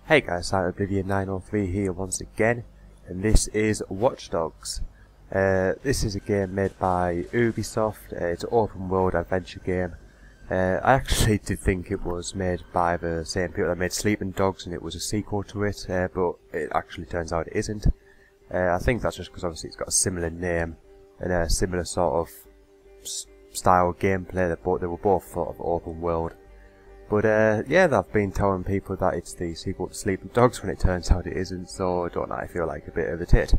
Hey guys, I'm Oblivion903 here once again, and this is Watch Dogs. This is a game made by Ubisoft. It's an open world adventure game. I actually did think it was made by the same people that made Sleeping Dogs and it was a sequel to it, but it actually turns out it isn't. I think that's just because obviously it's got a similar name and a similar sort of style gameplay. They were both sort of open world. But yeah, I've been telling people that it's the sequel to Sleeping Dogs when it turns out it isn't, so I don't know, I feel like a bit of a tit.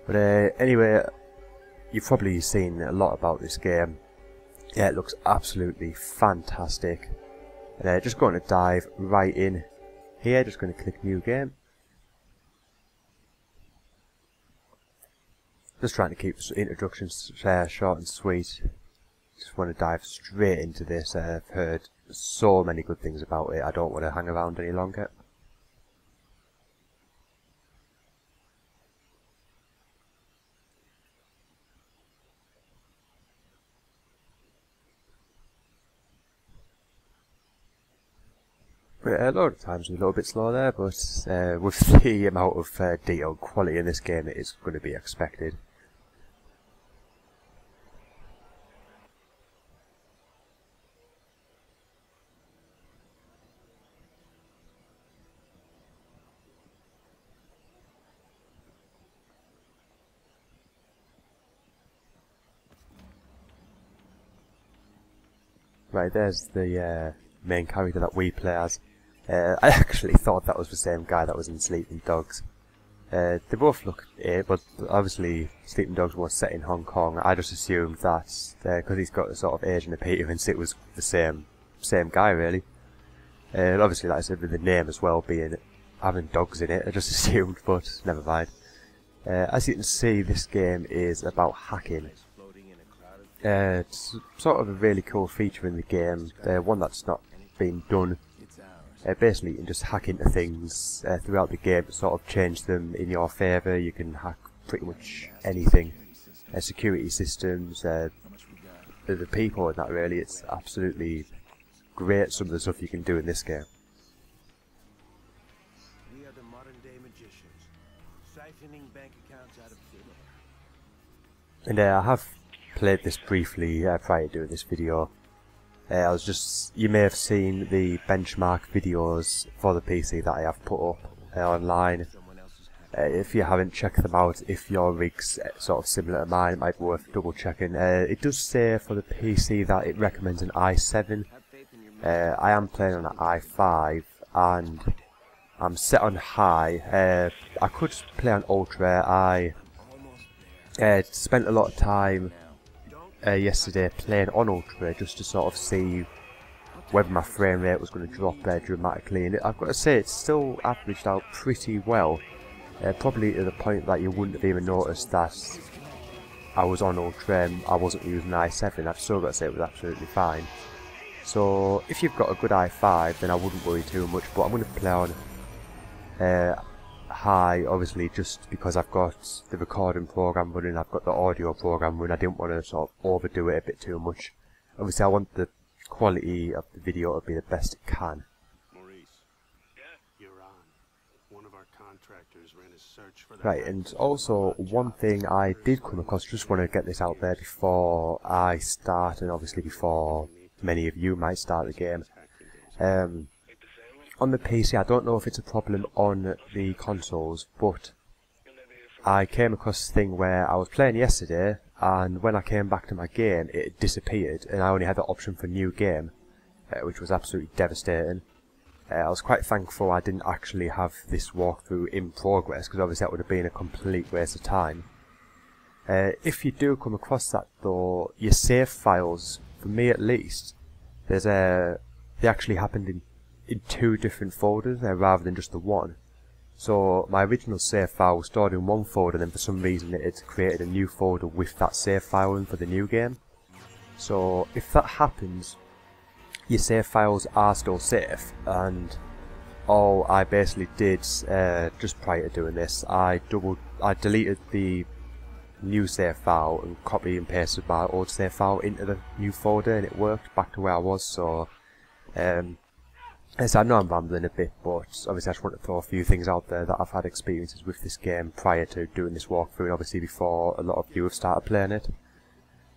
But anyway, you've probably seen a lot about this game. Yeah, it looks absolutely fantastic. And just going to dive right in here, just going to click New Game. Just trying to keep the introductions short and sweet. Just want to dive straight into this. I've heard so many good things about it. I don't want to hang around any longer. A lot of times I'm a little bit slow there, but with the amount of detail quality in this game, it is going to be expected. Right, there's the main character that we play as. I actually thought that was the same guy that was in Sleeping Dogs. They both look but obviously Sleeping Dogs was set in Hong Kong. I just assumed that because he's got a sort of Asian appearance, it was the same guy really. Obviously, like I said, with the name as well being having dogs in it, I just assumed, but never mind. As you can see, this game is about hacking. It's sort of a really cool feature in the game, one that's not been done. Basically, you can just hack into things throughout the game to sort of change them in your favour. You can hack pretty much anything. Security systems, the people and that really. It's absolutely great, some of the stuff you can do in this game. We are the modern day magicians, siphoning bank accounts out of thin air. And I have played this briefly prior to doing this video. You may have seen the benchmark videos for the PC that I have put up online. If you haven't checked them out, if your rig's sort of similar to mine, it might be worth double checking. It does say for the PC that it recommends an i7. I am playing on an i5 and I'm set on high. I could play on ultra. I spent a lot of time yesterday playing on ultra just to sort of see whether my frame rate was going to drop dramatically, and I've got to say it's still averaged out pretty well, probably to the point that you wouldn't have even noticed that I was on ultra and I wasn't using i7. I've still got to say it was absolutely fine. So if you've got a good i5 then I wouldn't worry too much, but I'm going to play on high, obviously, just because I've got the recording program running, I've got the audio program running. I didn't want to sort of overdo it a bit too much. Obviously I want the quality of the video to be the best it can. Maurice, you're on. One of our contractors ran a search for Right, and also one thing I did come across, just want to get this out there before I start, and obviously before many of you might start the game. On the PC, I don't know if it's a problem on the consoles, but I came across this thing where I was playing yesterday, and when I came back to my game, it disappeared, and I only had the option for new game, which was absolutely devastating. I was quite thankful I didn't actually have this walkthrough in progress, because obviously that would have been a complete waste of time. If you do come across that though, your save files, for me at least, they actually happened in two different folders rather than just the one. So my original save file was stored in one folder, and then for some reason it had created a new folder with that save file in for the new game. So if that happens, your save files are still safe, and all I basically did just prior to doing this, I deleted the new save file and copy and pasted my old save file into the new folder, and it worked back to where I was. So Yes, I know I'm rambling a bit, but obviously I just want to throw a few things out there that I've had experiences with this game prior to doing this walkthrough, and obviously before a lot of you have started playing it.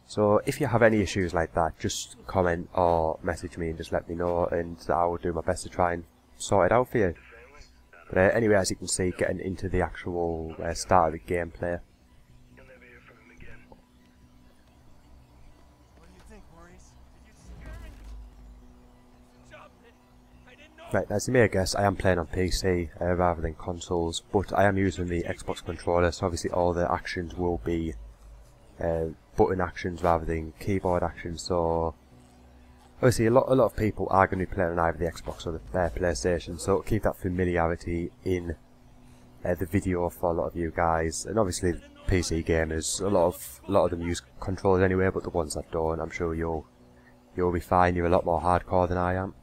So if you have any issues like that, just comment or message me and just let me know, and I will do my best to try and sort it out for you. But anyway, as you can see, getting into the actual start of the gameplay. What do you think, Maurice? Right, as you may guess, I am playing on PC rather than consoles, but I am using the Xbox controller, so obviously all the actions will be button actions rather than keyboard actions. So obviously a lot of people are going to be playing on either the Xbox or the PlayStation, so keep that familiarity in the video for a lot of you guys. And obviously PC gamers, a lot of them use controllers anyway, but the ones that don't, I'm sure you'll be fine. You're a lot more hardcore than I am.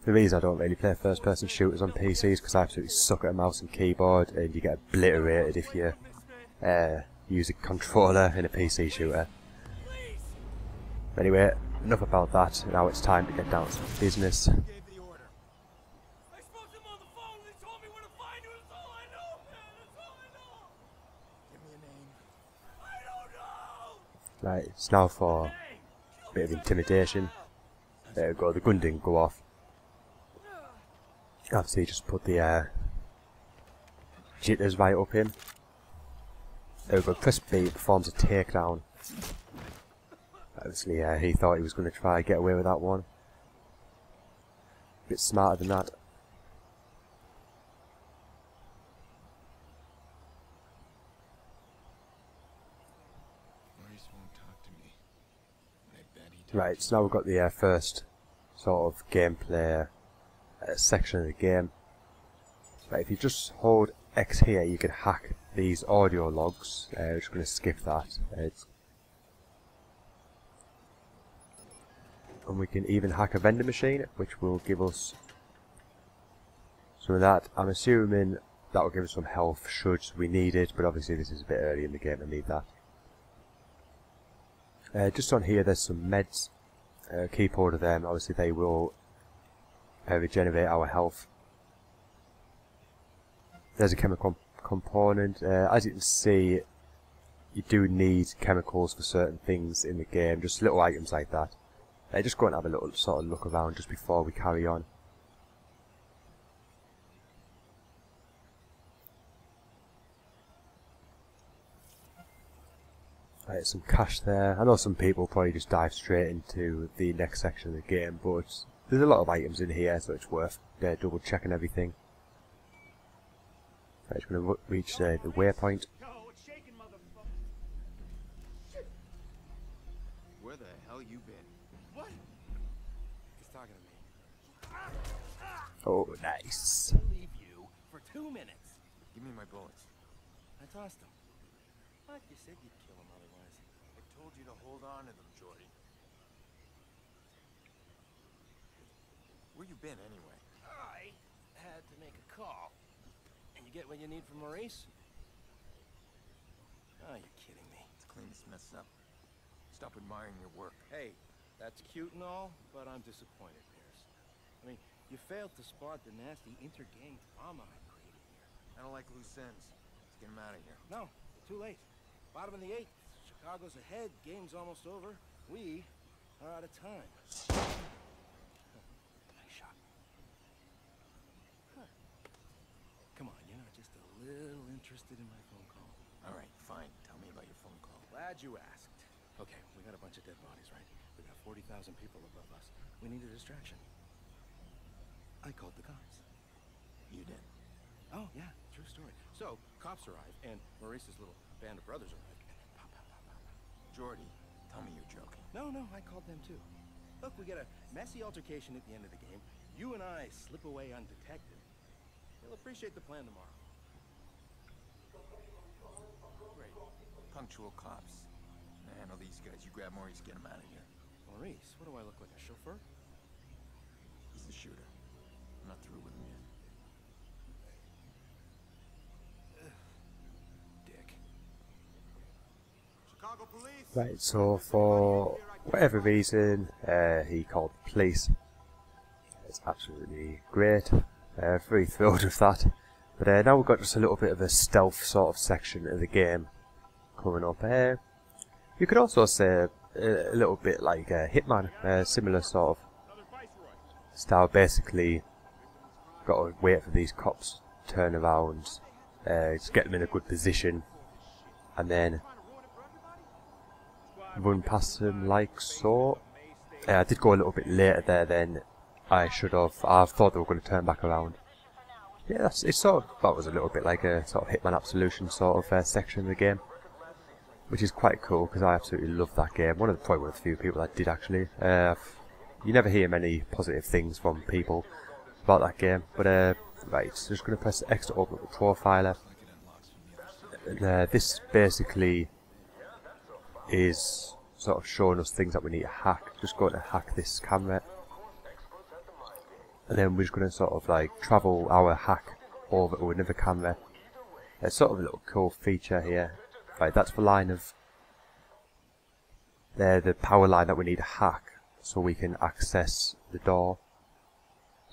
The reason I don't really play first-person shooters on PCs because I absolutely suck at a mouse and keyboard, and you get obliterated if you use a controller in a PC shooter. Anyway, enough about that. Now it's time to get down to some business. Right, it's now for a bit of intimidation. There we go, the gun didn't go off. Obviously just put the jitters right up him. There we go, press B, performs a takedown. Obviously he thought he was going to try and get away with that one. A bit smarter than that. Right, so now we've got the first sort of gameplay section of the game. Right, if you just hold X here, you can hack these audio logs. We're just going to skip that. And we can even hack a vending machine, which will give us some of that. I'm assuming that will give us some health should we need it, but obviously this is a bit early in the game to need that. Just on here there's some meds. Keep hold of them, obviously they will regenerate our health. There's a chemical component. As you can see, you do need chemicals for certain things in the game, just little items like that. Just go and have a little sort of look around just before we carry on. Right, some cash there. I know some people probably just dive straight into the next section of the game, but there's a lot of items in here, so it's worth double checking everything. Right, just going to reach the waypoint. Where the hell you been? What? He's talking to me. Oh, nice. I'll leave you for 2 minutes. Give me my bullets. I tossed them. What? You said you'd kill him otherwise. I told you to hold on to them, Jordy. Where you been anyway? I had to make a call. And you get what you need from Maurice? Oh, you're kidding me. Let's clean this mess up. Stop admiring your work. Hey, that's cute and all, but I'm disappointed, Pierce. I mean, you failed to spot the nasty inter-gang drama I created here. I don't like loose ends. Let's get him out of here. No, too late. Bottom of the 8th. Chicago's ahead. Game's almost over. We are out of time. Nice shot. Huh. Come on, you're not just a little interested in my phone call. All right, fine. Tell me about your phone call. Glad you asked. Okay, we got a bunch of dead bodies, right? We got 40,000 people above us. We need a distraction. I called the cops. You did? Oh, yeah, true story. So, cops arrive, and Maurice's little band of brothers arrive, and then pop, pop, pop, pop, pop. Jordy, tell me you're joking. No, I called them too. Look, we get a messy altercation at the end of the game. You and I slip away undetected. They'll appreciate the plan tomorrow. Great. Punctual cops. Handle these guys. You grab Maurice, get him out of here. Maurice? What do I look like, a chauffeur? He's the shooter. I'm not through with him yet. Dick. Chicago Right, so for whatever reason, he called the police. It's absolutely great. Very thrilled with that. But now we've got just a little bit of a stealth sort of section of the game coming up. You could also say a little bit like Hitman, similar sort of style. Basically, got to wait for these cops to turn around, just get them in a good position, and then run past them like so. I did go a little bit later there than I should have. I thought they were going to turn back around. Yeah, it's sort of, that was a little bit like a sort of Hitman Absolution sort of section of the game, which is quite cool because I absolutely love that game. Probably one of the few people that did actually. You never hear many positive things from people about that game, but right, so just going to press X to open up the profiler. This basically is sort of showing us things that we need to hack. Just going to hack this camera, and then we're just going to sort of like travel our hack over to another camera. It's sort of a little cool feature here. Right, that's the line of the power line that we need to hack so we can access the door.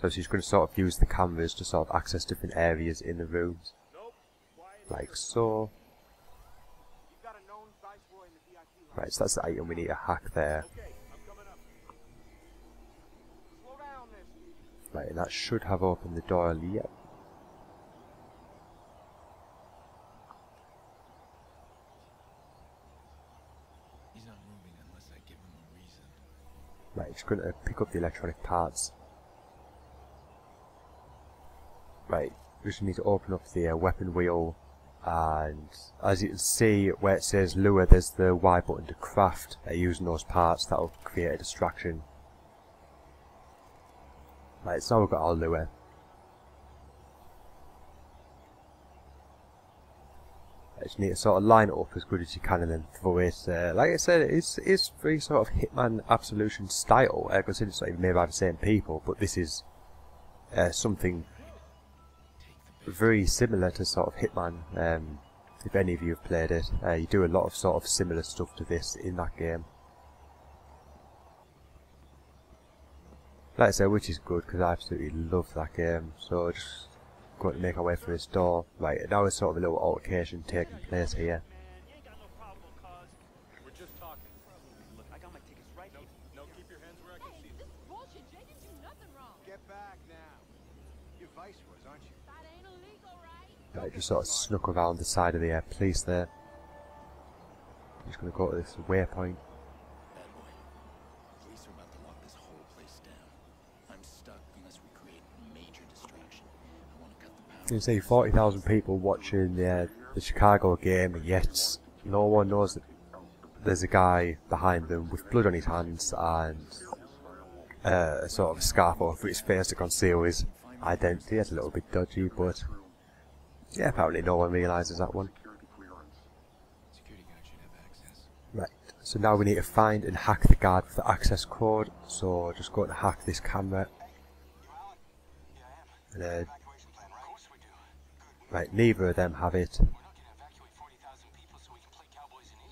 So she's going to sort of use the cameras to sort of access different areas in the rooms, like so. Right, so that's the item we need to hack there. Right, and that should have opened the door. Yep. He's not moving unless I give him a reason. Right, just going to pick up the electronic parts. Right, we just need to open up the weapon wheel, and as you can see where it says lure, there's the Y button to craft. Using those parts, that'll create a distraction. Right, so now we've got our lure. I just need to sort of line it up as good as you can and then throw it. Like I said, it's very sort of Hitman Absolution style. I consider it's not even made by the same people, but this is something very similar to sort of Hitman. If any of you have played it, you do a lot of sort of similar stuff to this in that game. Like I said, which is good because I absolutely love that game. So just going to make our way through this door. Right, now there's sort of a little altercation taking place here. Right, just sort of snuck around the side of the police there. I'm just going to go to this waypoint. You can see 40,000 people watching the Chicago game, and yet no one knows that there's a guy behind them with blood on his hands and a sort of a scarf over his face to conceal his identity. It's a little bit dodgy, but yeah, apparently no one realises that one. Right, so now we need to find and hack the guard with the access code. So just go to hack this camera. And then right, neither of them have it. So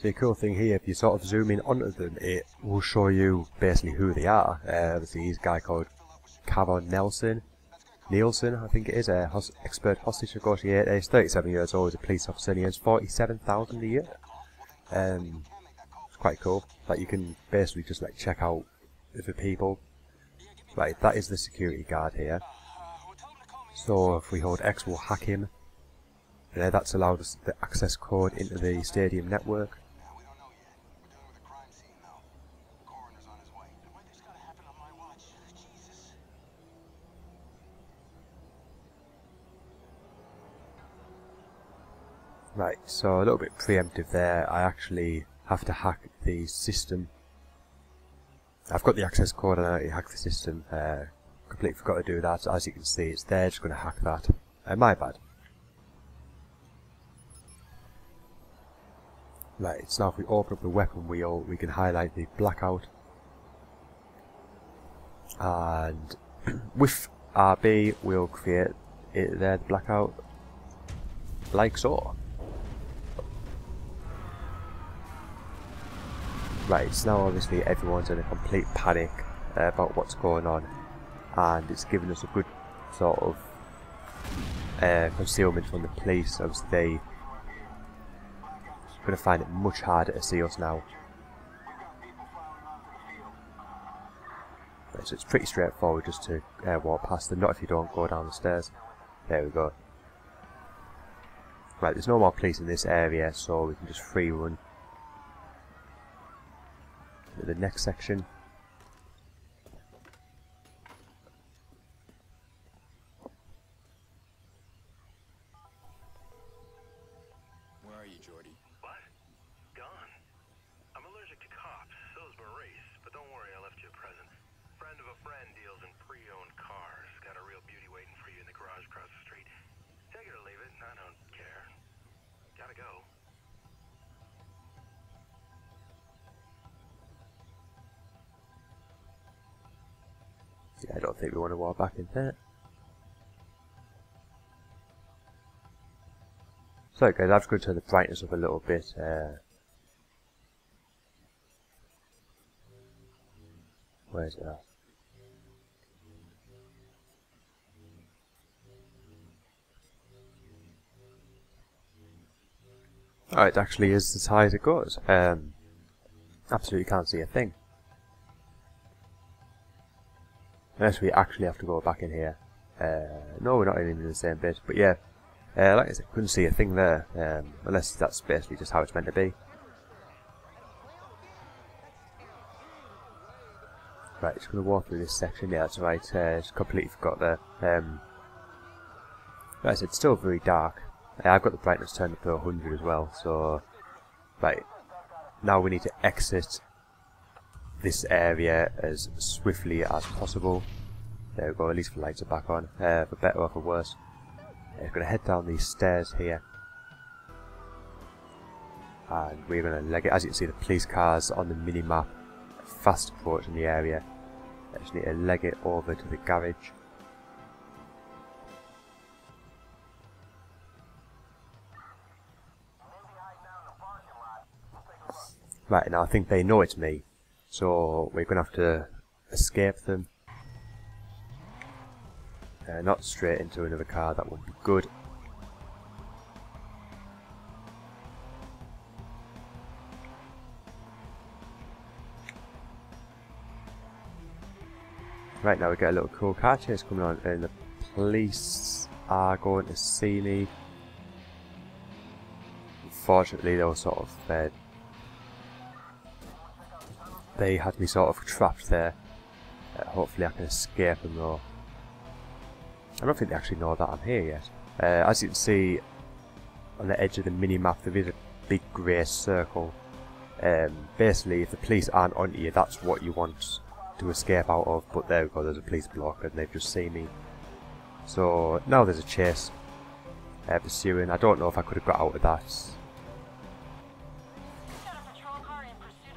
the cool thing here, if you sort of zoom in onto them, it will show you basically who they are. Obviously he's a guy called Kavon Nielsen, I think it is, expert hostage negotiator. He's 37 years old, he's a police officer, and he earns 47,000 a year. It's quite cool that you can basically just like check out other people. Right, that is the security guard here. So if we hold X, we'll hack him. That's allowed us the access code into the stadium network. Right, so a little bit preemptive there. I actually have to hack the system. I've got the access code and I hack the system. Completely forgot to do that. As you can see, it's there. Just going to hack that. My bad. Right, so now if we open up the weapon wheel, we can highlight the blackout. And with RB, we'll create it there, the blackout, like so. Right, so now obviously everyone's in a complete panic about what's going on, and it's given us a good sort of concealment from the police. Obviously they're going to find it much harder to see us now. Right, so it's pretty straightforward just to walk past them, not if you don't go down the stairs. There we go. Right, there's no more police in this area, so we can just free run to the next section. Where are you, Jordy? What? Gone. I'm allergic to cops. So's Maurice. But don't worry, I left you a present. Friend of a friend deals in pre-owned cars. Got a real beauty waiting for you in the garage across the street. Take it or leave it. I don't care. Gotta go. Yeah, I don't think we want to walk back in there. Sorry guys, I've just got to turn the brightness up a little bit. Where's it at? Oh, it actually is as high as it goes. Absolutely can't see a thing. Unless we actually have to go back in here. No, we're not even in the same bit. But yeah, like I said, couldn't see a thing there. Unless that's basically just how it's meant to be. Right, just going to walk through this section. Yeah, that's right. Just completely forgot there. Like I said, it's still very dark. I've got the brightness turned up to 100 as well. So, right, now we need to exit this area as swiftly as possible. There we go, at least the lights are back on, for better or for worse. We're going to head down these stairs here, and we're going to leg it. As you can see, the police cars on the mini-map fast approaching the area. I just need to leg it over to the garage. Right, now I think they know it's me, so we're going to have to escape them. Not straight into another car, that would be good. Right, now we get a little cool car chase coming on, and the police are going to see me. Unfortunately, they were sort of they had me sort of trapped there. Hopefully I can escape them though. I don't think they actually know that I'm here yet. As you can see on the edge of the mini-map, there is a big grey circle. Basically, if the police aren't onto you, that's what you want to escape out of. But there we go, there's a police block and they've just seen me. So now there's a chase pursuing. I don't know if I could have got out of that.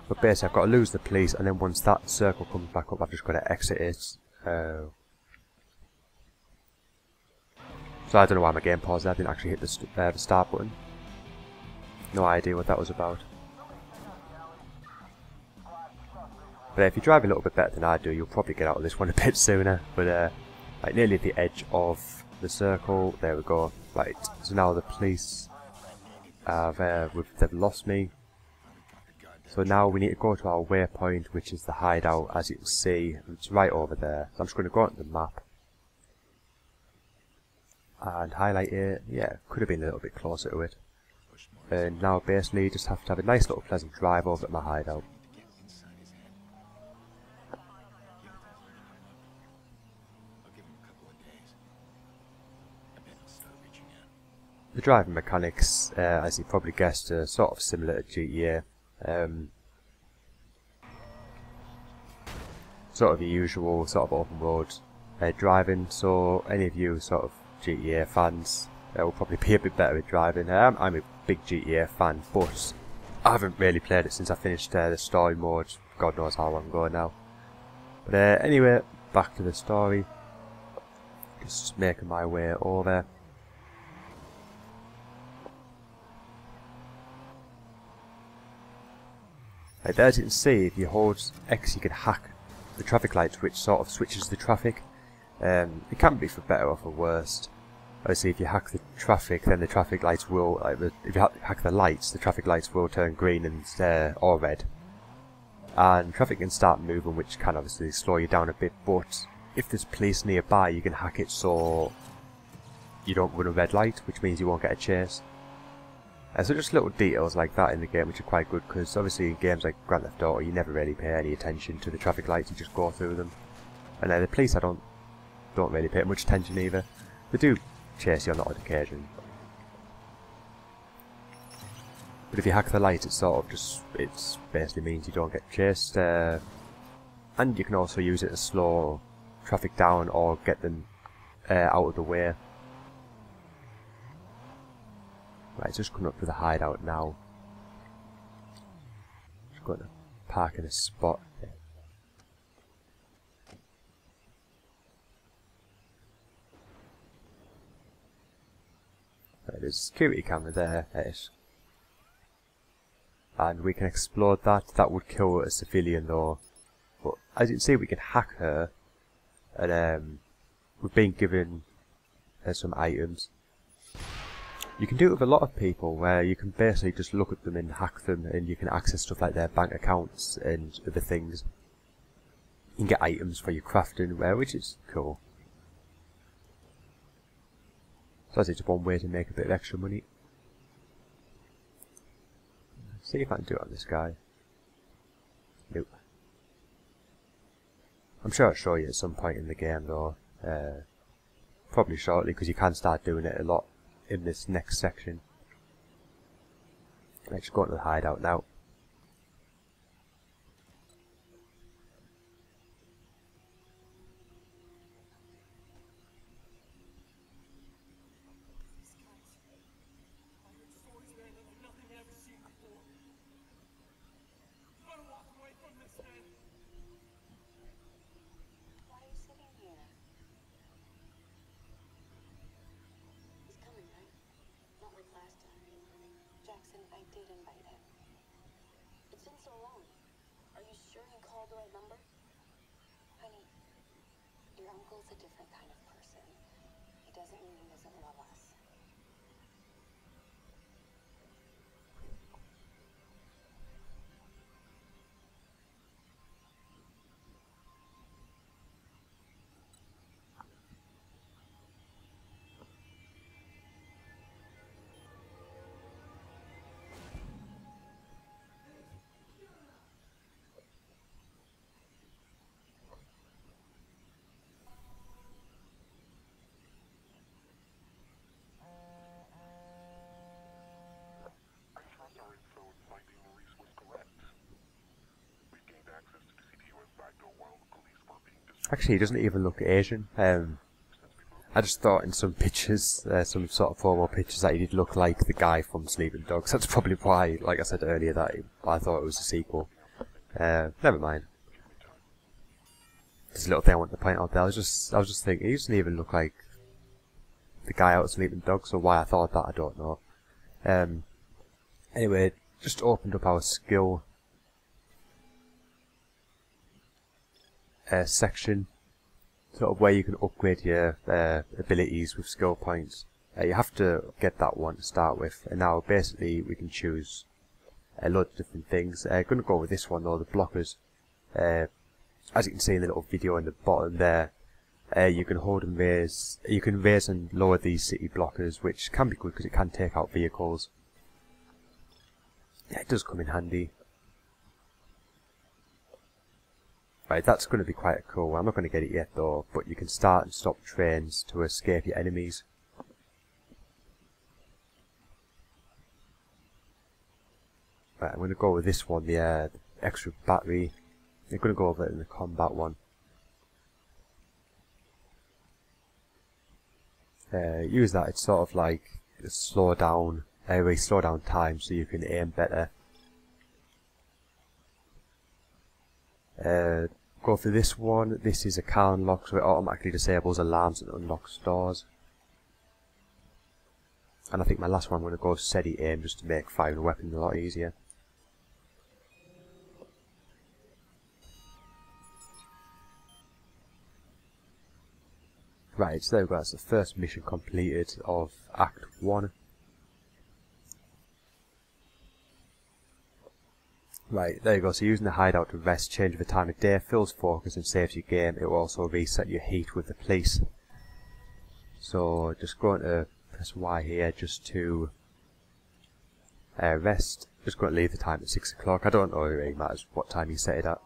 But basically I've got to lose the police, and then once that circle comes back up, I've just got to exit it. So I don't know why my game paused there. I didn't actually hit the start button. No idea what that was about. But if you drive a little bit better than I do, you'll probably get out of this one a bit sooner. But like nearly at the edge of the circle, there we go. Right, so now the police have they've lost me. So now we need to go to our waypoint, which is the hideout. As you can see, it's right over there. So I'm just going to go onto the map and highlight it. Yeah, could have been a little bit closer to it. And now basically just have to have a nice little pleasant drive over to my hideout. The driving mechanics, as you probably guessed, are sort of similar to GTA. Sort of your usual sort of open road driving, so any of you sort of GTA fans will probably be a bit better at driving. I'm a big GTA fan, but I haven't really played it since I finished the story mode, God knows how long ago now. But anyway, back to the story. Just making my way over. Like there, as you can see, if you hold X you can hack the traffic lights, which sort of switches the traffic. It can be for better or for worse. Obviously if you hack the traffic, then the traffic lights will, if you hack the lights, the traffic lights will turn green and or red. And traffic can start moving, which can obviously slow you down a bit, but if there's police nearby you can hack it so you don't run a red light, which means you won't get a chase. So just little details like that in the game which are quite good, because obviously in games like Grand Theft Auto you never really pay any attention to the traffic lights, you just go through them. And the police I don't really pay much attention either. They do chase you on the odd occasion. But if you hack the lights, it sort of just, it basically means you don't get chased. And you can also use it to slow traffic down or get them out of the way. Right, it's just coming up to the hideout now. Just going to park in a spot. Right, there's a security camera there. And we can explode that. That would kill a civilian though. But as you can see, we can hack her. And we've been given some items. You can do it with a lot of people, where you can basically just look at them and hack them, and you can access stuff like their bank accounts and other things. You can get items for your crafting, which is cool. So that's just one way to make a bit of extra money. Let's see if I can do it on this guy. Nope. I'm sure I'll show you at some point in the game though. Probably shortly, because you can start doing it a lot in this next section. Let's go into the hideout now. I did invite him. It's been so long. Are you sure you called the right number? Honey, your uncle's a different kind of person. It doesn't mean he doesn't love us. Actually, he doesn't even look Asian. I just thought in some pictures, some sort of formal pictures, that he did look like the guy from Sleeping Dogs. That's probably why, like I said earlier, that I thought it was a sequel. Never mind. There's a little thing I wanted to point out there. I was just thinking, he doesn't even look like the guy out of Sleeping Dogs, so why I thought that, I don't know. Anyway, just opened up our skill section, sort of where you can upgrade your abilities with skill points. You have to get that one to start with, and now basically we can choose a lot of different things. I'm going to go with this one though, the blockers. As you can see in the little video in the bottom there, you can hold and raise, you can raise and lower these city blockers, which can be good because it can take out vehicles. Yeah, it does come in handy. Right, that's going to be quite cool. I'm not going to get it yet though, but you can start and stop trains to escape your enemies. Right, I'm going to go with this one, the extra battery. I'm going to go over it in the combat one. Use that, it's sort of like slow down time so you can aim better. Go for this one. This is a car unlock, so it automatically disables alarms and unlocks doors. And I think my last one I'm going to go steady aim, just to make firing a weapon a lot easier. Right, so there we go, that's the first mission completed of Act 1. Right, there you go, so using the hideout to rest, change the time of day, fills focus and saves your game. It will also reset your heat with the police. So just going to press Y here just to rest. Just going to leave the time at 6 o'clock. I don't know, it really matters what time you set it at.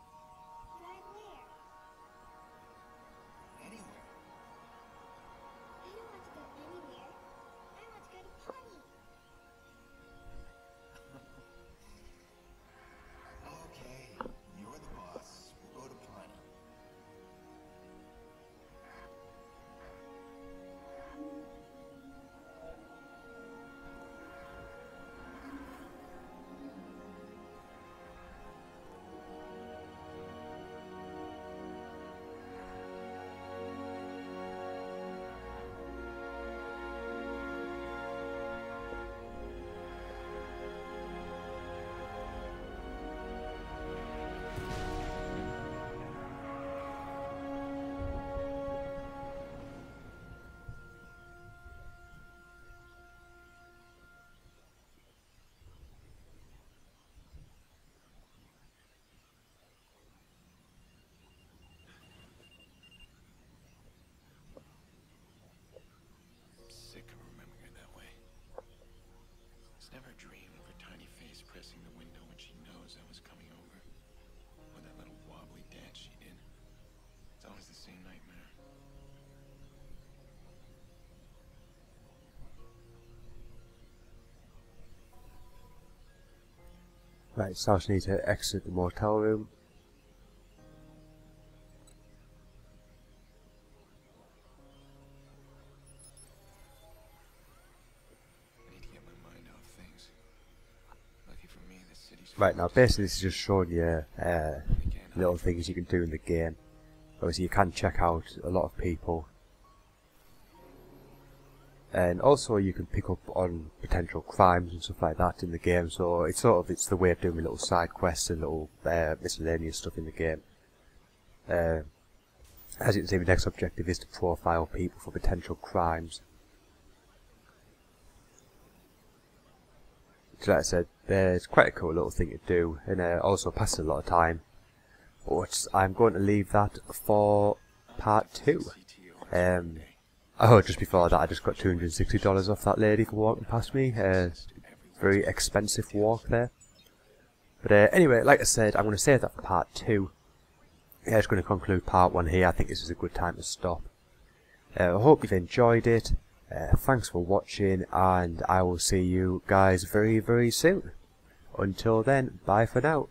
Sick of remembering her that way. It's never a dream of her tiny face pressing the window when she knows I was coming over. Or that little wobbly dance she did. It's always the same nightmare. Right, so I just need to exit the motel room. I need to get my mind off things. Lucky for me, the city's Right, now basically this is just showing you again. little things you can do in the game. Obviously you can check out a lot of people. And also you can pick up on potential crimes and stuff like that in the game, so it's the way of doing little side quests and little miscellaneous stuff in the game. As you can see, the next objective is to profile people for potential crimes. So like I said, it's quite a cool little thing to do, and also passes a lot of time. But I'm going to leave that for part 2. Oh, just before that I just got $260 off that lady for walking past me. Very expensive walk there. But anyway, like I said, I'm going to save that for part 2. Yeah, I'm just going to conclude part 1 here. I think this is a good time to stop. I hope you've enjoyed it. Thanks for watching, and I will see you guys very, very soon. Until then, bye for now.